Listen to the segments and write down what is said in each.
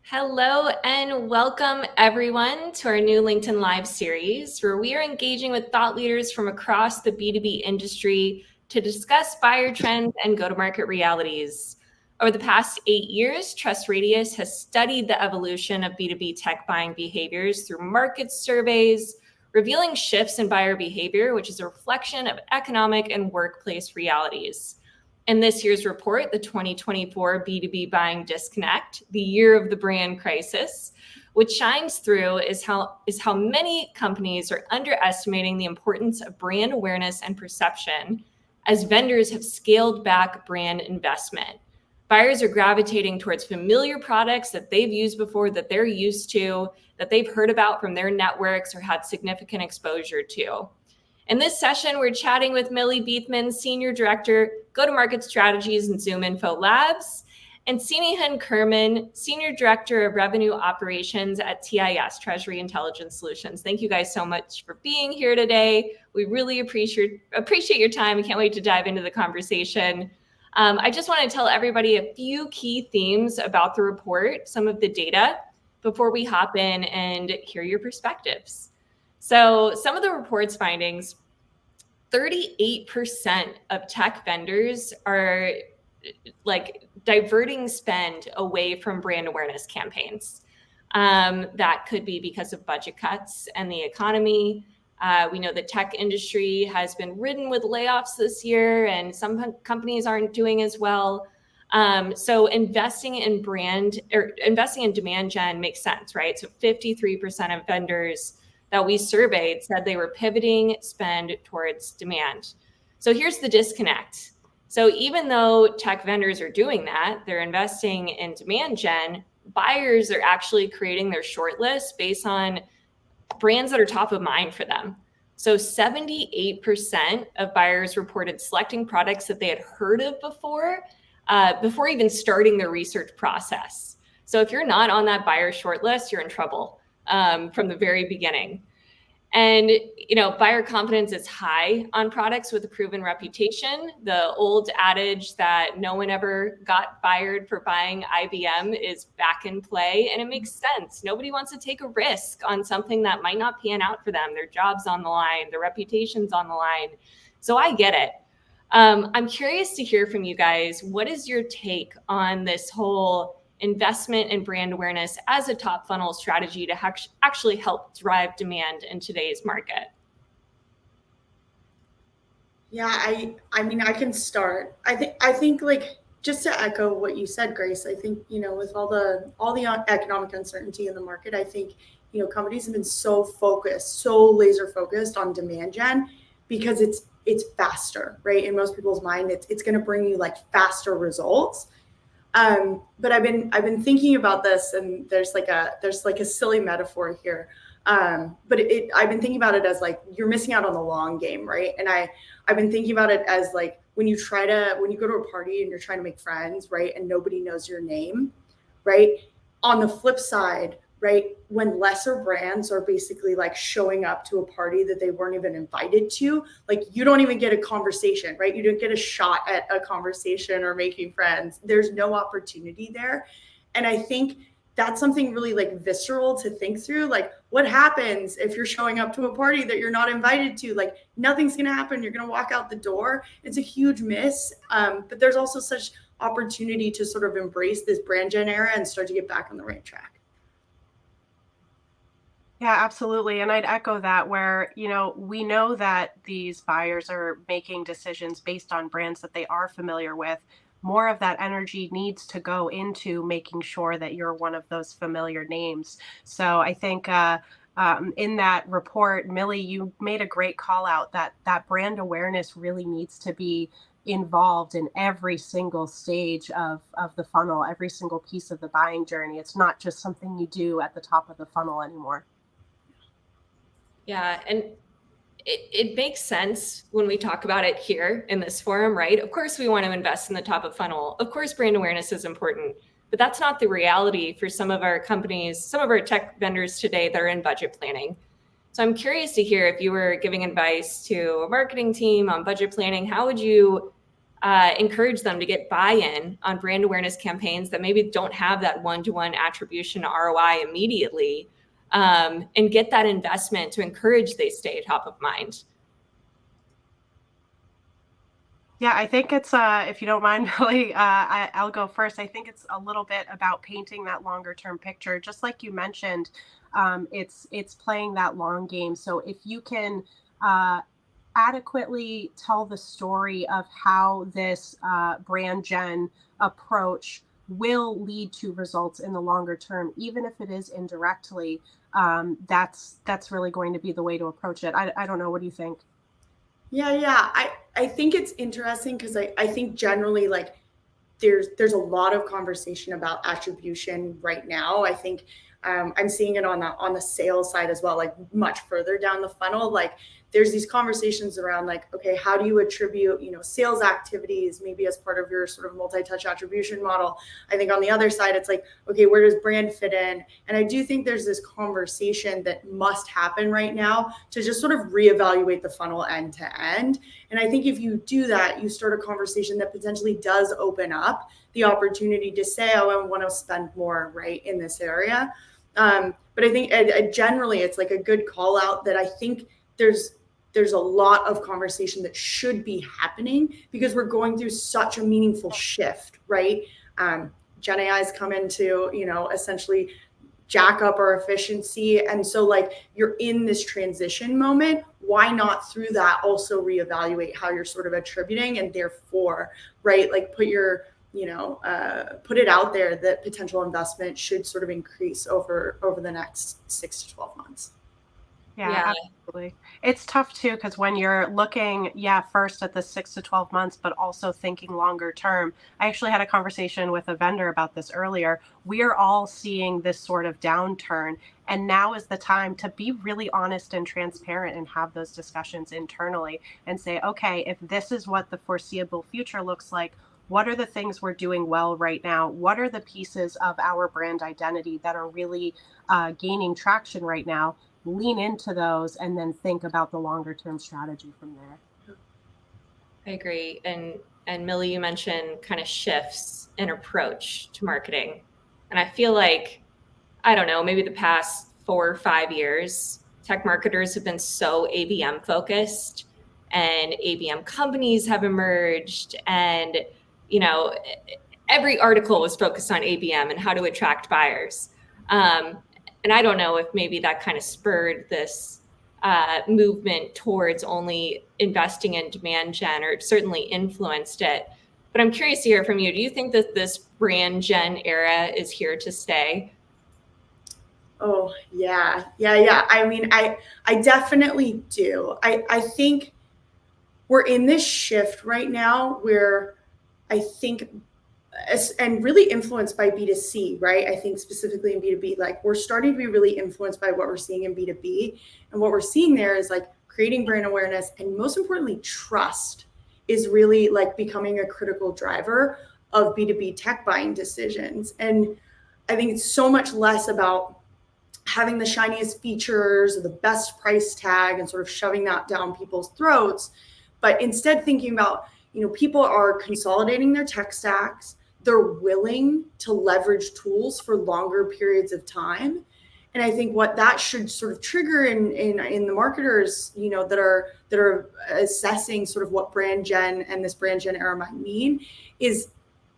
Hello and welcome everyone to our new LinkedIn Live series, where we are engaging with thought leaders from across the B2B industry to discuss buyer trends and go-to-market realities. Over the past 8 years, Trust Radius has studied the evolution of B2B tech buying behaviors through market surveys, revealing shifts in buyer behavior, which is a reflection of economic and workplace realities. In this year's report, the 2024 B2B Buying Disconnect, the year of the brand crisis, what shines through is how many companies are underestimating the importance of brand awareness and perception as vendors have scaled back brand investment. Buyers are gravitating towards familiar products that they've used before, that they're used to, that they've heard about from their networks or had significant exposure to. In this session, we're chatting with Millie Beethman, Senior Director, Go-to-Market Strategies and ZoomInfo Labs, and Sinihan Kerman, Senior Director of Revenue Operations at TIS, Treasury Intelligence Solutions. Thank you guys so much for being here today. We really appreciate your time. We can't wait to dive into the conversation. I just want to tell everybody a few key themes about the report, some of the data, before we hop in and hear your perspectives. So some of the report's findings, 38% of tech vendors are diverting spend away from brand awareness campaigns. That could be because of budget cuts and the economy. We know the tech industry has been ridden with layoffs this year, and some companies aren't doing as well. So investing in demand gen makes sense, right? So 53% of vendors that we surveyed said they were pivoting spend towards demand. So here's the disconnect. So even though tech vendors are doing that, they're investing in demand gen, buyers are actually creating their shortlist based on brands that are top of mind for them. So 78% of buyers reported selecting products that they had heard of before even starting their research process. So if you're not on that buyer shortlist, you're in trouble. From the very beginning. And, buyer confidence is high on products with a proven reputation. The old adage that no one ever got fired for buying IBM is back in play, and it makes sense. Nobody wants to take a risk on something that might not pan out for them. Their job's on the line, their reputation's on the line. So I get it. I'm curious to hear from you guys. What is your take on this whole investment in brand awareness as a top funnel strategy to actually help drive demand in today's market? Yeah, I mean, I can start. I think like just to echo what you said, Grace, I think, with all the economic uncertainty in the market, I think, companies have been so laser focused on demand gen because it's faster, right? In most people's mind, it's going to bring you like faster results. But I've been thinking about this, and there's like a silly metaphor here. But I've been thinking about it as like you're missing out on the long game, right? And I've been thinking about it as like when you go to a party and you're trying to make friends, right? And nobody knows your name, right? On the flip side, right, when lesser brands are basically like showing up to a party that they weren't even invited to, like you don't even get a conversation, right? You don't get a shot at a conversation or making friends. There's no opportunity there. And I think that's something really like visceral to think through. Like what happens if you're showing up to a party that you're not invited to? Like nothing's going to happen. You're going to walk out the door. It's a huge miss. But there's also such opportunity to sort of embrace this brand gen era and start to get back on the right track. Yeah, absolutely. And I'd echo that where, we know that these buyers are making decisions based on brands that they are familiar with. More of that energy needs to go into making sure that you're one of those familiar names. So I think in that report, Millie, you made a great call out that brand awareness really needs to be involved in every single stage of the funnel, every single piece of the buying journey. It's not just something you do at the top of the funnel anymore. Yeah, and it makes sense when we talk about it here in this forum, right? Of course, we want to invest in the top of funnel. Of course, brand awareness is important, but that's not the reality for some of our companies, some of our tech vendors today that are in budget planning. So I'm curious to hear if you were giving advice to a marketing team on budget planning, how would you encourage them to get buy-in on brand awareness campaigns that maybe don't have that one-to-one attribution ROI immediately, and get that investment to encourage they stay top of mind. Yeah, I think it's, if you don't mind, Billy, I'll go first. I think it's a little bit about painting that longer term picture. Just like you mentioned, it's playing that long game. So if you can adequately tell the story of how this brand gen approach will lead to results in the longer term, even if it is indirectly, that's really going to be the way to approach it. I don't know. What do you think? Yeah. I think it's interesting because I think generally like there's a lot of conversation about attribution right now. I think I'm seeing it on the sales side as well, like much further down the funnel. Like there's these conversations around like, okay, how do you attribute, sales activities maybe as part of your sort of multi-touch attribution model? I think on the other side, it's like, okay, where does brand fit in? And I do think there's this conversation that must happen right now to just sort of reevaluate the funnel end to end. And I think if you do that, you start a conversation that potentially does open up the opportunity to say, oh, I want to spend more right in this area. But I think generally it's like a good call out that I think there's a lot of conversation that should be happening because we're going through such a meaningful shift, right? Gen AI's come in to, essentially jack up our efficiency. And so like you're in this transition moment, why not through that also reevaluate how you're sort of attributing and therefore, right, like put it out there that potential investment should sort of increase over the next 6 to 12 months. Yeah, absolutely. It's tough too, because when you're looking, first at the 6 to 12 months, but also thinking longer term. I actually had a conversation with a vendor about this earlier. We are all seeing this sort of downturn, and now is the time to be really honest and transparent and have those discussions internally and say, okay, if this is what the foreseeable future looks like, what are the things we're doing well right now? What are the pieces of our brand identity that are really gaining traction right now? Lean into those and then think about the longer term strategy from there. I agree. And Millie, you mentioned kind of shifts in approach to marketing. And I feel like, I don't know, maybe the past 4 or 5 years, tech marketers have been so ABM focused and ABM companies have emerged, and every article was focused on ABM and how to attract buyers. And I don't know if maybe that kind of spurred this movement towards only investing in demand gen, or it certainly influenced it. But I'm curious to hear from you. Do you think that this brand gen era is here to stay? Oh, yeah. I mean, I definitely do. I think we're in this shift right now where I think, and really influenced by B2C, right? I think specifically in B2B, like we're starting to be really influenced by what we're seeing in B2B. And what we're seeing there is like creating brand awareness, and most importantly, trust is really like becoming a critical driver of B2B tech buying decisions. And I think it's so much less about having the shiniest features or the best price tag and sort of shoving that down people's throats, but instead thinking about, people are consolidating their tech stacks. They're willing to leverage tools for longer periods of time. And I think what that should sort of trigger in the marketers, that are assessing sort of what brand gen and this brand gen era might mean, is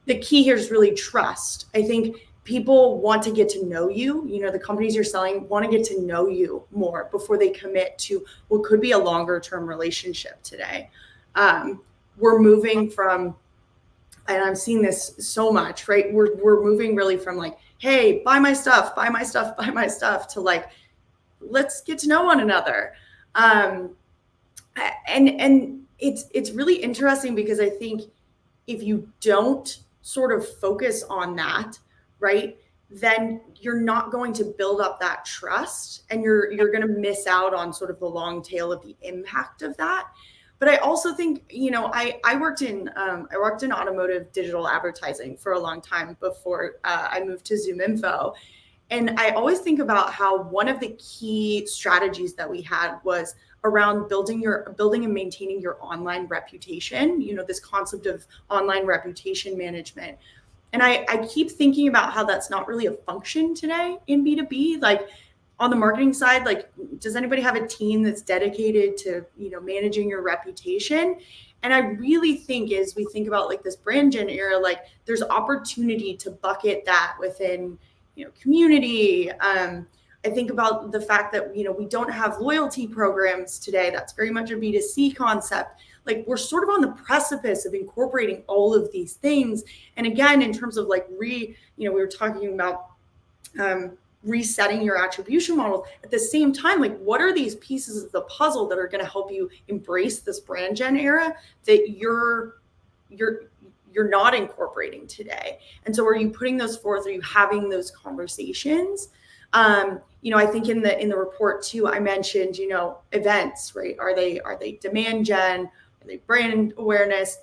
the key here is really trust. I think people want to get to know you. The companies you're selling want to get to know you more before they commit to what could be a longer term relationship today. We're moving from, and I'm seeing this so much, right? We're moving really from like, hey, buy my stuff, to like, let's get to know one another. And it's really interesting because I think if you don't sort of focus on that, right, then you're not going to build up that trust, and you're going to miss out on sort of the long tail of the impact of that. But I also think, I worked in automotive digital advertising for a long time before I moved to ZoomInfo. And I always think about how one of the key strategies that we had was around building and maintaining your online reputation, this concept of online reputation management. And I keep thinking about how that's not really a function today in B2B. Like on the marketing side, like, does anybody have a team that's dedicated to, managing your reputation? And I really think as we think about like this brand gen era, like there's opportunity to bucket that within, community. I think about the fact that, we don't have loyalty programs today. That's very much a B2C concept. Like we're sort of on the precipice of incorporating all of these things. And again, in terms of like we were talking about resetting your attribution model at the same time, like what are these pieces of the puzzle that are going to help you embrace this brand gen era that you're not incorporating today? And so are you putting those forth? Are you having those conversations? I think in the report too, I mentioned, events, right? Are they demand gen? Are they brand awareness?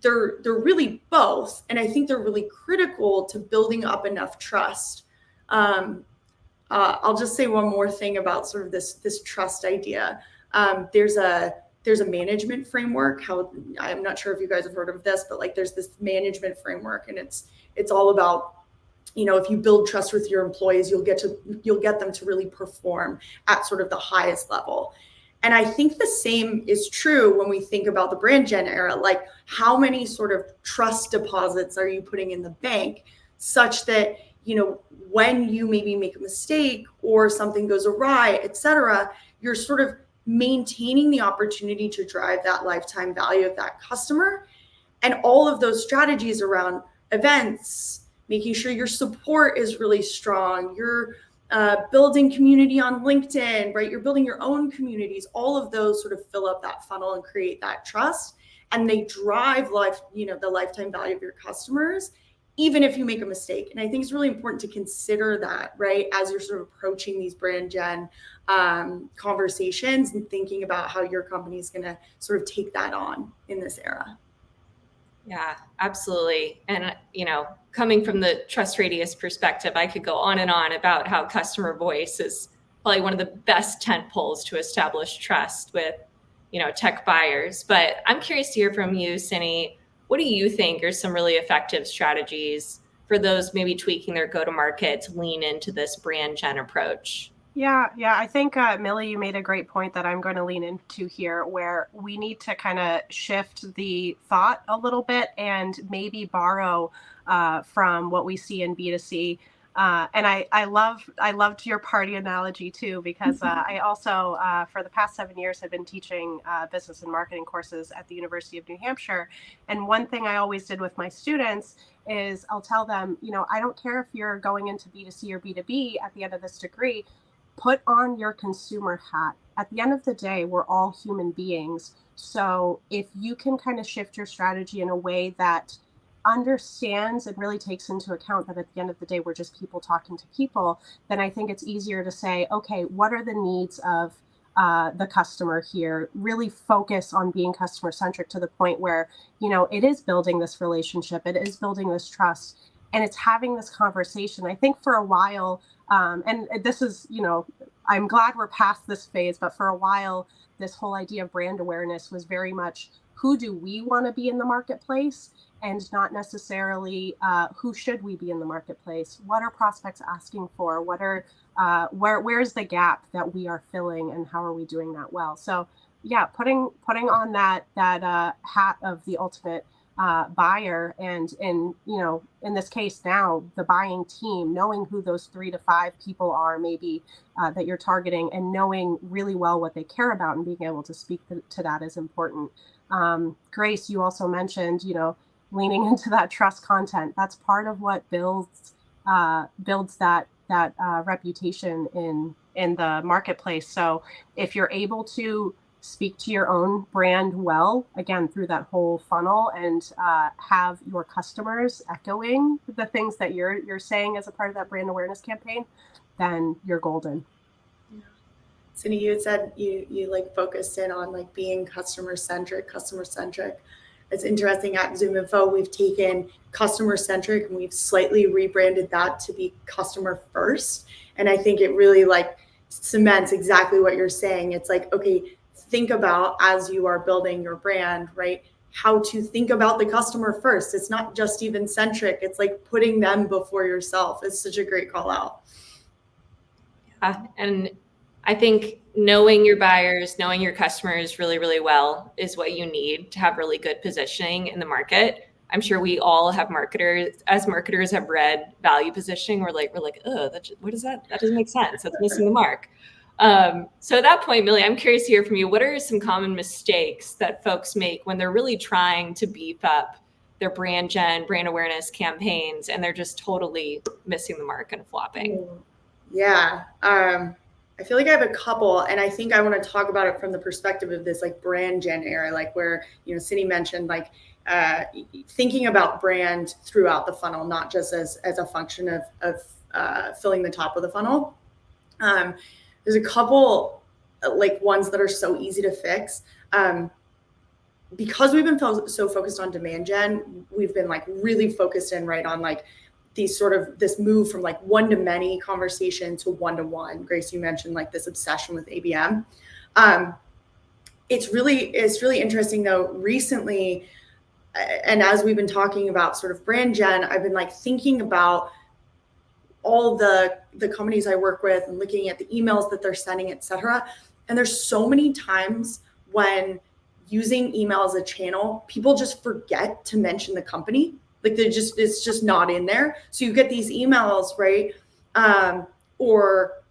They're really both. And I think they're really critical to building up enough trust. I'll just say one more thing about sort of this trust idea. There's a management framework. I'm not sure if you guys have heard of this, but like there's this management framework, and it's all about, if you build trust with your employees, you'll get them to really perform at sort of the highest level. And I think the same is true when we think about the brand gen era. Like how many sort of trust deposits are you putting in the bank such that, when you maybe make a mistake or something goes awry, et cetera, you're sort of maintaining the opportunity to drive that lifetime value of that customer. And all of those strategies around events, making sure your support is really strong, you're building community on LinkedIn, right? You're building your own communities. All of those sort of fill up that funnel and create that trust. And they drive the lifetime value of your customers, even if you make a mistake. And I think it's really important to consider that, right? As you're sort of approaching these brand gen conversations and thinking about how your company is going to sort of take that on in this era. Yeah, absolutely. And, coming from the trust radius perspective, I could go on and on about how customer voice is probably one of the best tent poles to establish trust with, tech buyers. But I'm curious to hear from you, Cindy. What do you think are some really effective strategies for those maybe tweaking their go-to-market to lean into this brand gen approach? Yeah. I think, Millie, you made a great point that I'm going to lean into here, where we need to kind of shift the thought a little bit and maybe borrow from what we see in B2C. And I loved your party analogy too, because I also, for the past 7 years, have been teaching business and marketing courses at the University of New Hampshire. And one thing I always did with my students is I'll tell them, I don't care if you're going into B2C or B2B at the end of this degree, put on your consumer hat. At the end of the day, we're all human beings. So if you can kind of shift your strategy in a way that understands and really takes into account that at the end of the day, we're just people talking to people, then I think it's easier to say, okay, what are the needs of the customer here? Really focus on being customer centric to the point where, it is building this relationship, it is building this trust, and it's having this conversation. I think for a while, and this is, I'm glad we're past this phase, but for a while, this whole idea of brand awareness was very much, who do we want to be in the marketplace? And not necessarily who should we be in the marketplace? What are prospects asking for? What are where's the gap that we are filling, and how are we doing that well? So yeah, putting on that hat of the ultimate buyer, and in this case now the buying team, knowing who those 3 to 5 people are maybe that you're targeting, and knowing really well what they care about and being able to speak to that is important. Grace, you also mentioned leaning into that trust content. That's part of what builds that reputation in the marketplace. So if you're able to speak to your own brand well, again, through that whole funnel, and have your customers echoing the things that you're saying as a part of that brand awareness campaign, then you're golden. Yeah. Cindy, you had said you like focused in on like being customer centric. It's interesting at ZoomInfo, we've taken customer centric and we've slightly rebranded that to be customer first. And I think it really like cements exactly what you're saying. It's like, okay, think about as you are building your brand, right? How to think about the customer first. It's not just even centric. It's like putting them before yourself. It's such a great call out. And I think knowing your buyers, knowing your customers really, really well is what you need to have really good positioning in the market. I'm sure we all have marketers have read value positioning. We're like, oh, what is that? That doesn't make sense. That's missing the mark. So at that point, Millie, I'm curious to hear from you. What are some common mistakes that folks make when they're really trying to beef up their brand awareness campaigns, and they're just totally missing the mark and flopping? Yeah. I feel like I have a couple, and I think I want to talk about it from the perspective of this like brand gen era, like where, Cindy mentioned like thinking about brand throughout the funnel, not just as a function of filling the top of the funnel. There's a couple like ones that are so easy to fix. Because we've been so focused on demand gen, we've been like really focused in right on like this move from like one-to-many conversation to one-to-one. Grace, you mentioned like this obsession with ABM. It's really interesting though, recently, and as we've been talking about sort of brand gen, I've been like thinking about all the companies I work with and looking at the emails that they're sending, et cetera. And there's so many times when using email as a channel, people just forget to mention the company. Like it's just not in there. So you get these emails, right? Or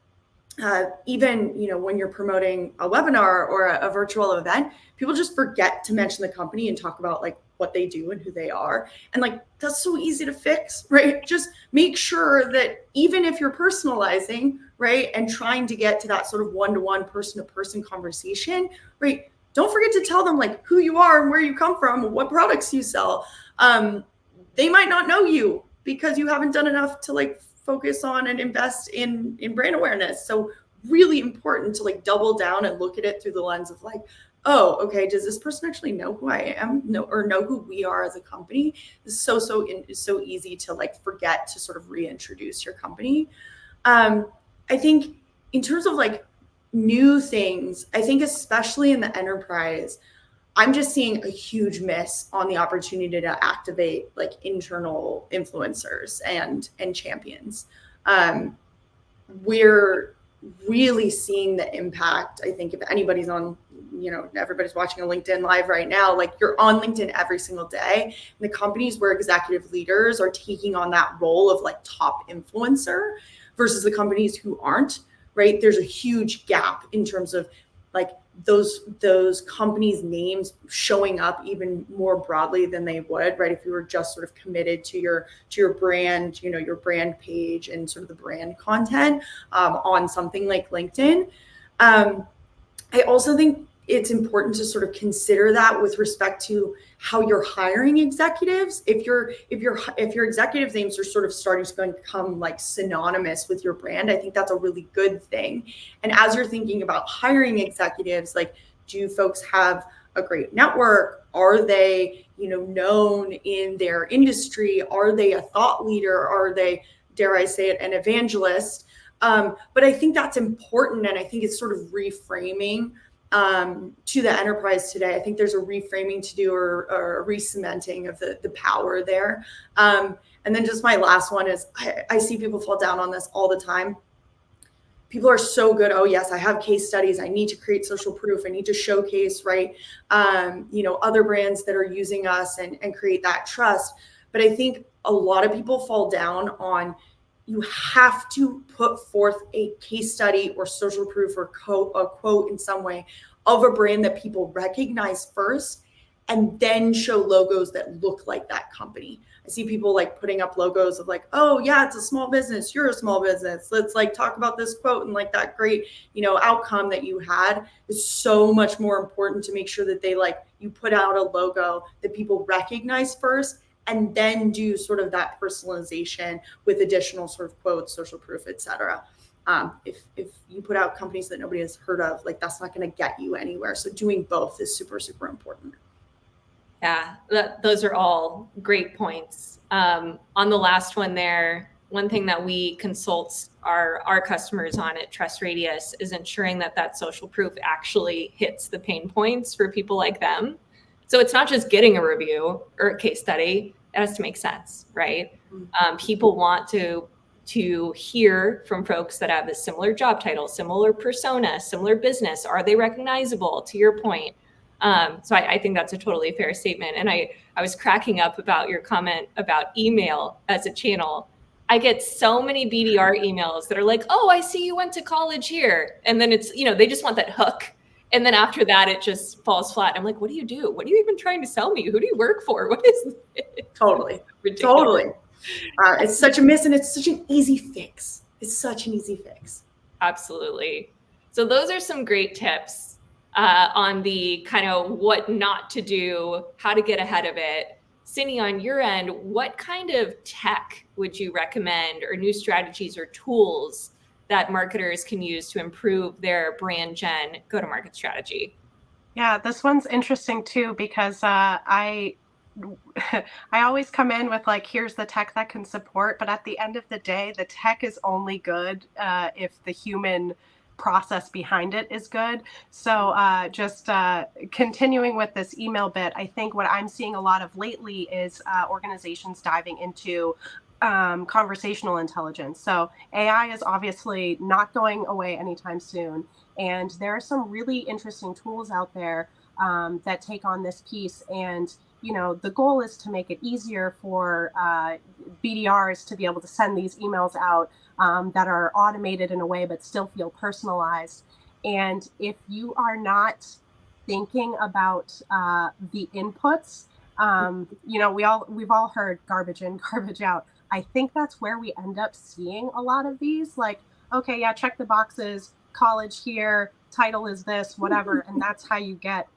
even, when you're promoting a webinar or a virtual event, people just forget to mention the company and talk about like what they do and who they are. And like, that's so easy to fix, right? Just make sure that even if you're personalizing, right, and trying to get to that sort of one-to-one, person-to-person conversation, right, don't forget to tell them like who you are and where you come from and what products you sell. They might not know you because you haven't done enough to like focus on and invest in brand awareness. So really important to like double down and look at it through the lens of like, oh, okay, does this person actually know who I am? Or know who we are as a company? It's so easy to like forget to sort of reintroduce your company. I think in terms of like new things, I think especially in the enterprise, I'm just seeing a huge miss on the opportunity to activate like internal influencers and champions. We're really seeing the impact. I think if anybody's on, everybody's watching a LinkedIn Live right now, like you're on LinkedIn every single day. And the companies where executive leaders are taking on that role of like top influencer versus the companies who aren't, right? There's a huge gap in terms of like those companies' names showing up even more broadly than they would, right? If you were just sort of committed to your brand, your brand page and sort of the brand content on something like LinkedIn. I also think it's important to sort of consider that with respect to how you're hiring executives. If your executives' names are sort of starting to become like synonymous with your brand, I think that's a really good thing. And as you're thinking about hiring executives, like, do folks have a great network? Are they, known in their industry? Are they a thought leader? Are they, dare I say it, an evangelist? But I think that's important, and I think it's sort of reframing to the enterprise today. I think there's a reframing to do or a re-cementing of the power there. And then just my last one is I see people fall down on this all the time. People are so good. Oh yes, I have case studies. I need to create social proof. I need to showcase, right? Other brands that are using us and create that trust. But I think a lot of people fall down on, you have to put forth a case study or social proof or a quote in some way of a brand that people recognize first, and then show logos that look like that company. I see people like putting up logos of like, oh yeah, it's a small business. You're a small business. Let's like talk about this quote and like that great, outcome that you had. It's so much more important to make sure that you put out a logo that people recognize first, and then do sort of that personalization with additional sort of quotes, social proof, et cetera. If you put out companies that nobody has heard of, like that's not going to get you anywhere. So doing both is super, super important. Yeah, those are all great points. On the last one there, one thing that we consult our customers on at Trust Radius is ensuring that that social proof actually hits the pain points for people like them. So it's not just getting a review or a case study; it has to make sense, right? People want to hear from folks that have a similar job title, similar persona, similar business. Are they recognizable? To your point. So I think that's a totally fair statement. And I was cracking up about your comment about email as a channel. I get so many BDR emails that are like, oh, I see you went to college here. And then it's, they just want that hook. And then after that, it just falls flat. I'm like, what do you do? What are you even trying to sell me? Who do you work for? What is this? Totally. Ridiculous. Totally. It's such a miss, and it's such an easy fix. It's such an easy fix. Absolutely. So those are some great tips on the kind of what not to do, how to get ahead of it. Cindy, on your end, what kind of tech would you recommend, or new strategies or tools that marketers can use to improve their brand gen go-to-market strategy? Yeah, this one's interesting too, because I always come in with like, here's the tech that can support, but at the end of the day, the tech is only good if the human process behind it is good. So just continuing with this email bit, I think what I'm seeing a lot of lately is organizations diving into conversational intelligence. So AI is obviously not going away anytime soon. And there are some really interesting tools out there that take on this piece. And, the goal is to make it easier for BDRs to be able to send these emails out that are automated in a way, but still feel personalized. And if you are not thinking about the inputs, we've all heard garbage in, garbage out. I think that's where we end up seeing a lot of these, like, okay, yeah, check the boxes, college here, title is this, whatever. And that's how you get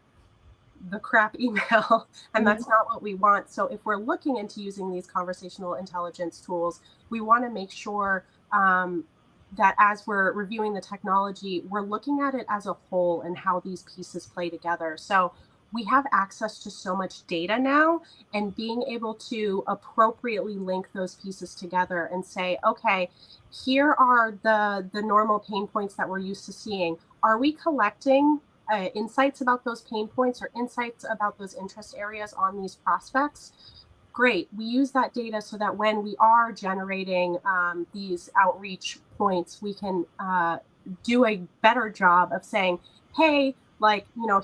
the crap email. And that's not what we want. So if we're looking into using these conversational intelligence tools, we want to make sure that as we're reviewing the technology, we're looking at it as a whole and how these pieces play together. So we have access to so much data now, and being able to appropriately link those pieces together and say, okay, here are the normal pain points that we're used to seeing. Are we collecting insights about those pain points or insights about those interest areas on these prospects? Great. We use that data so that when we are generating these outreach points, we can do a better job of saying, hey,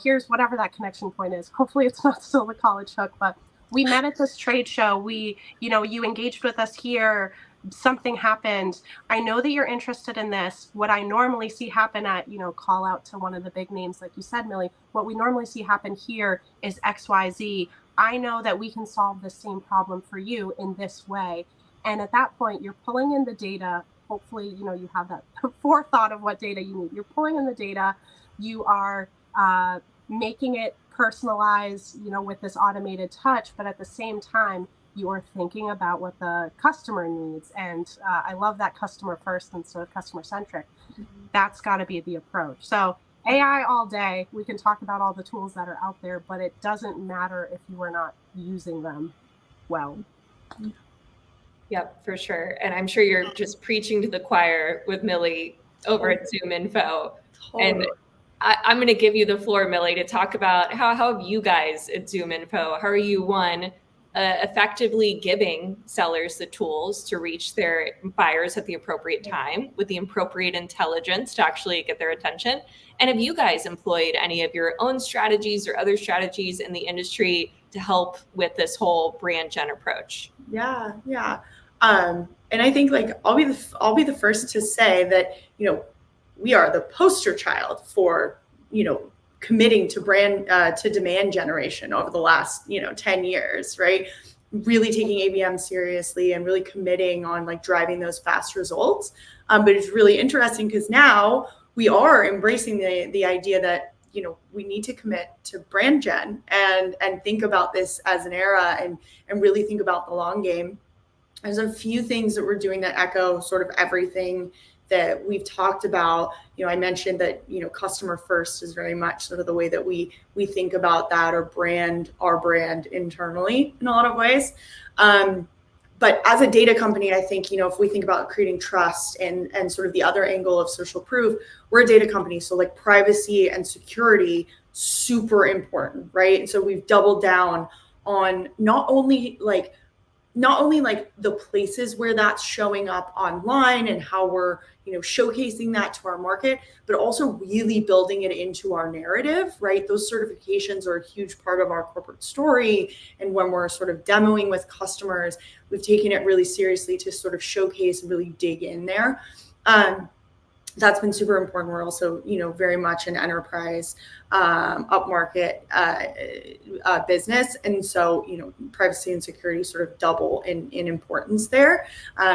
here's whatever that connection point is. Hopefully it's not still the college hook, but we met at this trade show. You engaged with us here. Something happened. I know that you're interested in this. What I normally see happen at, call out to one of the big names, like you said, Millie, what we normally see happen here is XYZ. I know that we can solve the same problem for you in this way. And at that point, you're pulling in the data. Hopefully, you have that forethought of what data you need. You're pulling in the data. You are making it personalized, with this automated touch, but at the same time, you are thinking about what the customer needs. And I love that customer first instead of customer centric. That's got to be the approach. So AI all day, we can talk about all the tools that are out there, but it doesn't matter if you are not using them well. Yep, for sure. And I'm sure you're just preaching to the choir with Millie over at Zoom Info. Totally. And I'm going to give you the floor, Millie, to talk about how have you guys at Zoom Info, how are you, effectively giving sellers the tools to reach their buyers at the appropriate time with the appropriate intelligence to actually get their attention? And have you guys employed any of your own strategies or other strategies in the industry to help with this whole brand gen approach? Yeah. And I think I'll be the first to say that, we are the poster child for, committing to brand to demand generation over the last 10 years, right? Really taking ABM seriously and really committing on driving those fast results. But it's really interesting because now we are embracing the idea that we need to commit to brand gen and think about this as an era and really think about the long game. There's a few things that we're doing that echo sort of everything that we've talked about. I mentioned that, customer first is very much sort of the way that we think about that, or our brand internally in a lot of ways. But as a data company, I think, if we think about creating trust and sort of the other angle of social proof, we're a data company. So like privacy and security, super important, right? And so we've doubled down on not only like the places where that's showing up online and how we're, showcasing that to our market, but also really building it into our narrative, right? Those certifications are a huge part of our corporate story. And when we're sort of demoing with customers, we've taken it really seriously to sort of showcase and really dig in there. That's been super important. We're also, very much an enterprise upmarket business. And so, privacy and security sort of double in importance there.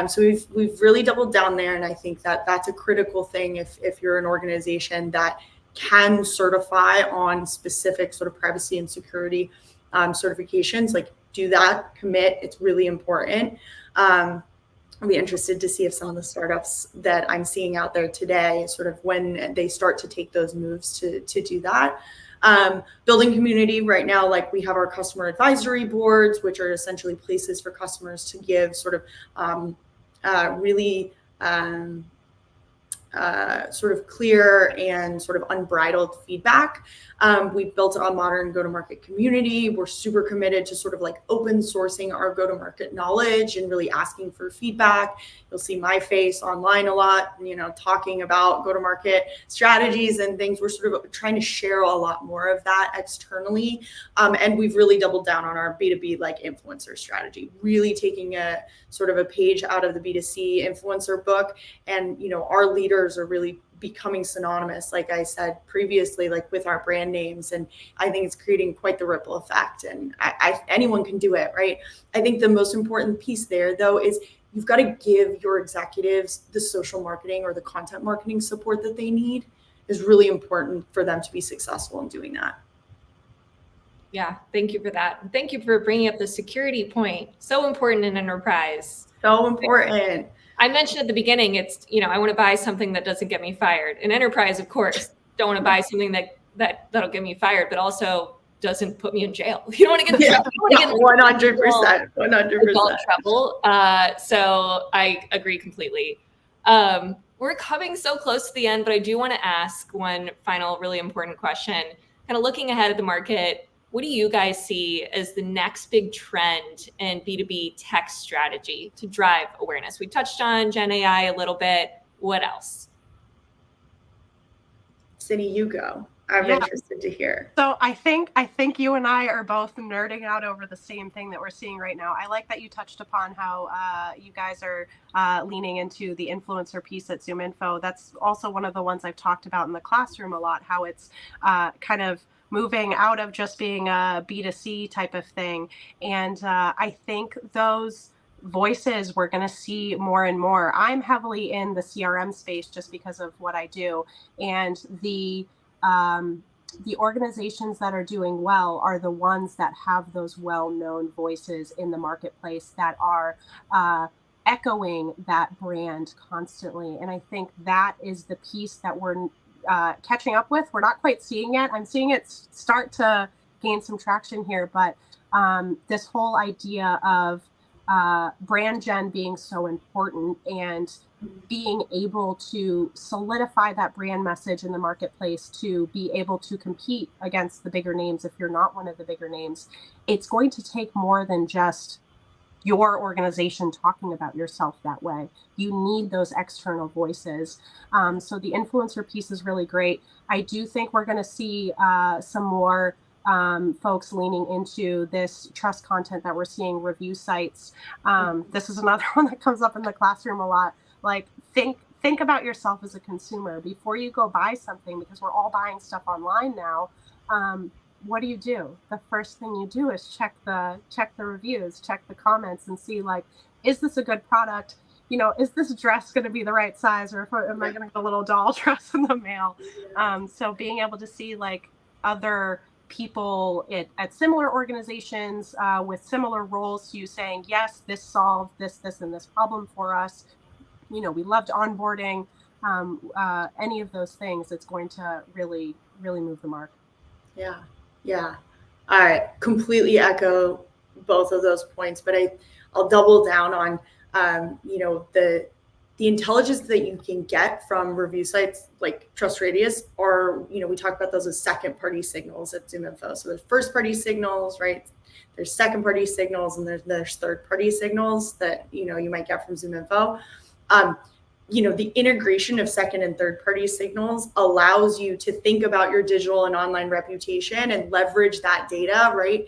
So we've really doubled down there. And I think that that's a critical thing if you're an organization that can certify on specific sort of privacy and security certifications, like do that, commit. It's really important. I'll be interested to see if some of the startups that I'm seeing out there today, sort of when they start to take those moves to do that. Building community right now, like we have our customer advisory boards, which are essentially places for customers to give sort of really sort of clear and sort of unbridled feedback. We've built a modern go-to-market community. We're super committed to sort of like open sourcing our go-to-market knowledge and really asking for feedback. You'll see my face online a lot, talking about go-to-market strategies and things. We're sort of trying to share a lot more of that externally. And we've really doubled down on our B2B like influencer strategy, really taking a sort of a page out of the B2C influencer book. And, our leaders are really becoming synonymous, like I said previously, like with our brand names. And I think it's creating quite the ripple effect. And anyone can do it, right? I think the most important piece there, though, is you've got to give your executives the social marketing or the content marketing support that they need. Is really important for them to be successful in doing that. Yeah, thank you for that. Thank you for bringing up the security point. So important in enterprise. So important. I mentioned at the beginning, it's, I want to buy something that doesn't get me fired. In enterprise, of course, don't want to buy something that'll get me fired, but also doesn't put me in jail. You don't want to get in trouble. 100%. 100%. Trouble. So I agree completely. We're coming so close to the end, but I do want to ask one final really important question. Kind of looking ahead at the market, what do you guys see as the next big trend in B2B tech strategy to drive awareness? We touched on Gen AI a little bit. What else? Cindy, you go. I'm interested to hear. So I think you and I are both nerding out over the same thing that we're seeing right now. I like that you touched upon how you guys are leaning into the influencer piece at ZoomInfo. That's also one of the ones I've talked about in the classroom a lot, how it's kind of moving out of just being a B2C type of thing. And I think those voices we're going to see more and more. I'm heavily in the CRM space just because of what I do. And the organizations that are doing well are the ones that have those well-known voices in the marketplace that are echoing that brand constantly. And I think that is the piece that we're catching up with. We're not quite seeing it. I'm seeing it start to gain some traction here, but this whole idea of brand gen being so important and being able to solidify that brand message in the marketplace to be able to compete against the bigger names. If you're not one of the bigger names, it's going to take more than just your organization talking about yourself that way. You need those external voices. So the influencer piece is really great. I do think we're going to see some more folks leaning into this trust content that we're seeing, review sites. This is another one that comes up in the classroom a lot. Like think about yourself as a consumer before you go buy something, because we're all buying stuff online now. What do? The first thing you do is check the reviews, check the comments, and see, like, is this a good product? Is this dress going to be the right size, or am I going to get a little doll dress in the mail? So being able to see like other people at similar organizations with similar roles to you saying, yes, this solved this and this problem for us. We loved onboarding any of those things, it's going to really, really move the mark. Yeah. Yeah. I completely echo both of those points, but I'll double down on, the intelligence that you can get from review sites like Trust Radius, or, we talk about those as second party signals at ZoomInfo. So there's first party signals, right? There's second party signals, and there's third party signals that, you might get from ZoomInfo. The integration of second and third party signals allows you to think about your digital and online reputation and leverage that data, right?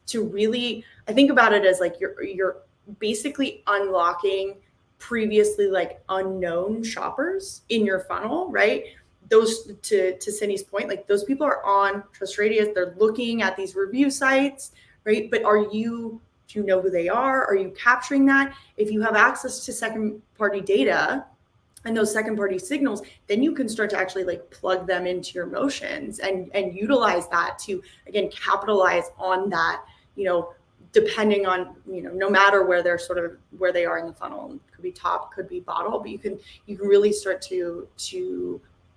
To really, I think about it as like you're basically unlocking previously like unknown shoppers in your funnel, right? Those, to Cindy's point, like those people are on Trust Radius, they're looking at these review sites, right? But do you know who they are? Are you capturing that? If you have access to second party data and those second party signals, then you can start to actually like plug them into your motions and utilize that to, again, capitalize on that, depending on, no matter where they are in the funnel. It could be top, could be bottom, but you can really start to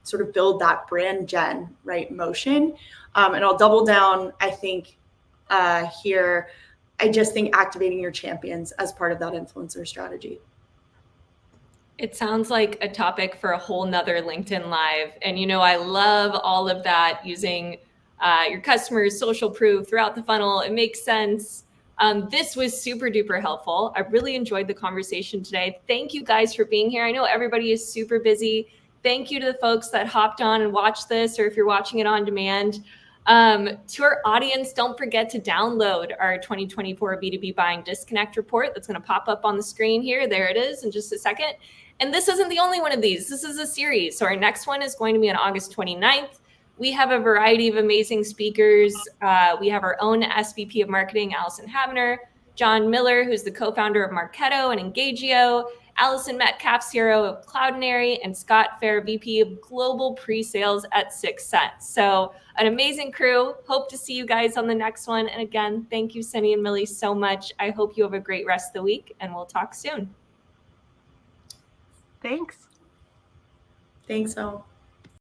sort of build that brand gen, right, motion. And I'll double down, I think, here, I just think activating your champions as part of that influencer strategy. It sounds like a topic for a whole nother LinkedIn Live. And, I love all of that, using your customers' social proof throughout the funnel. It makes sense. This was super duper helpful. I really enjoyed the conversation today. Thank you guys for being here. I know everybody is super busy. Thank you to the folks that hopped on and watched this, or if you're watching it on demand. To our audience, don't forget to download our 2024 B2B Buying Disconnect report. That's going to pop up on the screen here. There it is in just a second. And this isn't the only one of these. This is a series. So our next one is going to be on August 29th. We have a variety of amazing speakers. We have our own SVP of Marketing, Allison Havner, John Miller, who's the co-founder of Marketo and Engagio, Allison Metcalf, CRO of Cloudinary, and Scott Fair, VP of Global Pre-Sales at 6 Sense. So an amazing crew. Hope to see you guys on the next one. And again, thank you, Cindy and Millie, so much. I hope you have a great rest of the week, and we'll talk soon. Thanks. Thanks, all.